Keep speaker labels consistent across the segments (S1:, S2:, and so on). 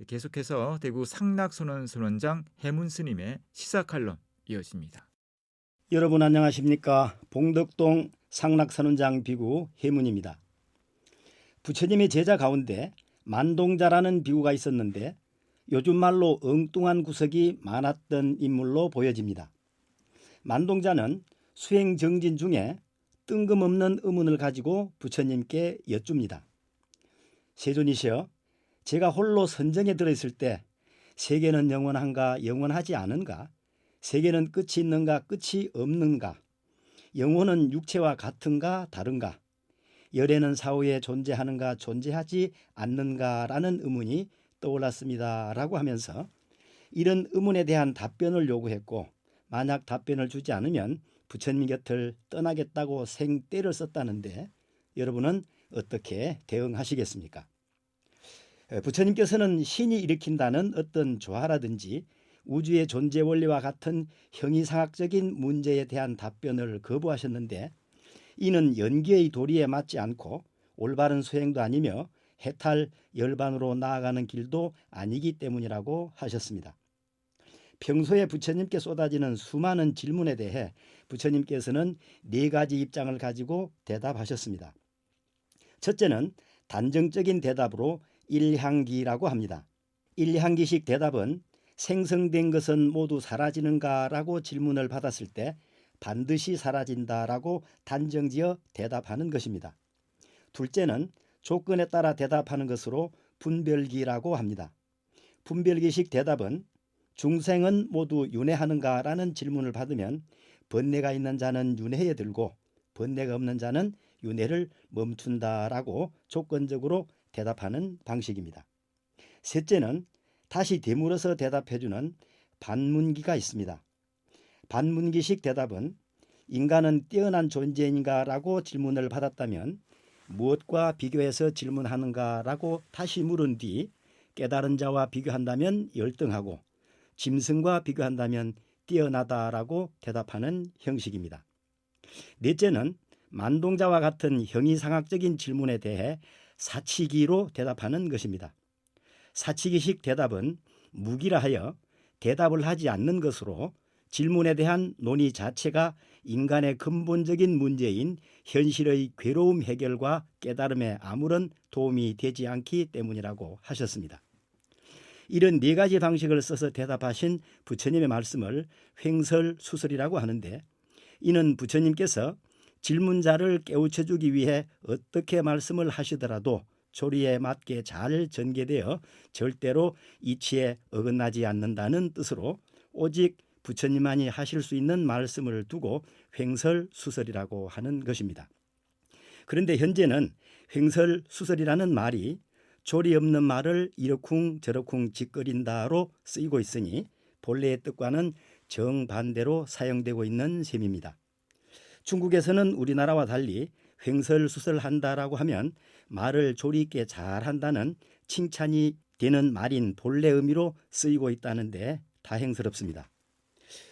S1: 계속해서 대구 상락선원선원장 해문 스님의 시사칼럼 이어집니다.
S2: 여러분 안녕하십니까? 봉덕동 상락선원장 비구 해문입니다. 부처님의 제자 가운데 만동자라는 비구가 있었는데 요즘 말로 엉뚱한 구석이 많았던 인물로 보여집니다. 만동자는 수행 정진 중에 뜬금없는 의문을 가지고 부처님께 여쭙니다. 세존이시여, 제가 홀로 선정에 들어있을 때 세계는 영원한가 영원하지 않은가? 세계는 끝이 있는가 끝이 없는가? 영혼은 육체와 같은가 다른가? 열애는 사후에 존재하는가 존재하지 않는가라는 의문이 떠올랐습니다 라고 하면서 이런 의문에 대한 답변을 요구했고, 만약 답변을 주지 않으면 부처님 곁을 떠나겠다고 생떼를 썼다는데 여러분은 어떻게 대응하시겠습니까? 부처님께서는 신이 일으킨다는 어떤 조화라든지 우주의 존재 원리와 같은 형이상학적인 문제에 대한 답변을 거부하셨는데, 이는 연기의 도리에 맞지 않고 올바른 수행도 아니며 해탈 열반으로 나아가는 길도 아니기 때문이라고 하셨습니다. 평소에 부처님께 쏟아지는 수많은 질문에 대해 부처님께서는 4가지 입장을 가지고 대답하셨습니다. 첫째는 단정적인 대답으로 일향기라고 합니다. 일향기식 대답은 생성된 것은 모두 사라지는가라고 질문을 받았을 때 반드시 사라진다라고 단정지어 대답하는 것입니다. 둘째는 조건에 따라 대답하는 것으로 분별기라고 합니다. 분별기식 대답은 중생은 모두 윤회하는가라는 질문을 받으면 번뇌가 있는 자는 윤회에 들고 번뇌가 없는 자는 윤회를 멈춘다라고 조건적으로 대답하는 방식입니다. 셋째는 다시 되물어서 대답해주는 반문기가 있습니다. 반문기식 대답은 인간은 뛰어난 존재인가라고 질문을 받았다면 무엇과 비교해서 질문하는가라고 다시 물은 뒤 깨달은 자와 비교한다면 열등하고 짐승과 비교한다면 뛰어나다라고 대답하는 형식입니다. 넷째는 만동자와 같은 형이상학적인 질문에 대해 사치기로 대답하는 것입니다. 사치기식 대답은 무기라 하여 대답을 하지 않는 것으로 질문에 대한 논의 자체가 인간의 근본적인 문제인 현실의 괴로움 해결과 깨달음에 아무런 도움이 되지 않기 때문이라고 하셨습니다. 이런 4가지 방식을 써서 대답하신 부처님의 말씀을 횡설수설이라고 하는데, 이는 부처님께서 질문자를 깨우쳐주기 위해 어떻게 말씀을 하시더라도 조리에 맞게 잘 전개되어 절대로 이치에 어긋나지 않는다는 뜻으로 오직 부처님만이 하실 수 있는 말씀을 두고 횡설수설이라고 하는 것입니다. 그런데 현재는 횡설수설이라는 말이 조리 없는 말을 이러쿵저러쿵 짓거린다로 쓰이고 있으니 본래의 뜻과는 정반대로 사용되고 있는 셈입니다. 중국에서는 우리나라와 달리 횡설수설한다라고 하면 말을 조리 있게 잘한다는 칭찬이 되는 말인 본래 의미로 쓰이고 있다는데 다행스럽습니다.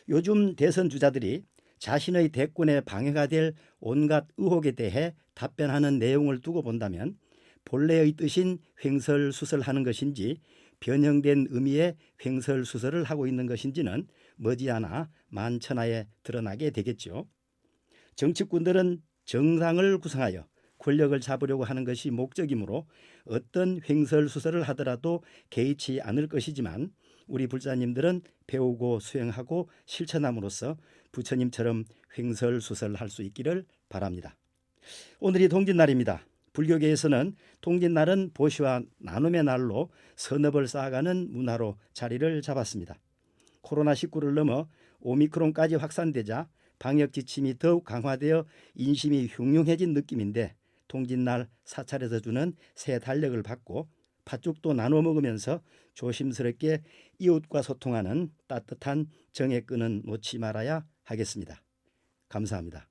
S2: 요즘 대선 주자들이 자신의 대권에 방해가 될 온갖 의혹에 대해 답변하는 내용을 두고 본다면 본래의 뜻인 횡설수설하는 것인지 변형된 의미의 횡설수설을 하고 있는 것인지는 머지않아 만천하에 드러나게 되겠죠. 정치꾼들은 정당을 구성하여 권력을 잡으려고 하는 것이 목적이므로 어떤 횡설수설을 하더라도 개의치 않을 것이지만, 우리 불자님들은 배우고 수행하고 실천함으로써 부처님처럼 횡설수설할 수 있기를 바랍니다. 오늘이 동짓날입니다. 불교계에서는 동짓날은 보시와 나눔의 날로 선업을 쌓아가는 문화로 자리를 잡았습니다. 코로나19를 넘어 오미크론까지 확산되자 방역 지침이 더욱 강화되어 인심이 흉흉해진 느낌인데, 동짓날 사찰에서 주는 새 달력을 받고 팥죽도 나눠 먹으면서 조심스럽게 이웃과 소통하는 따뜻한 정의 끈은 놓지 말아야 하겠습니다. 감사합니다.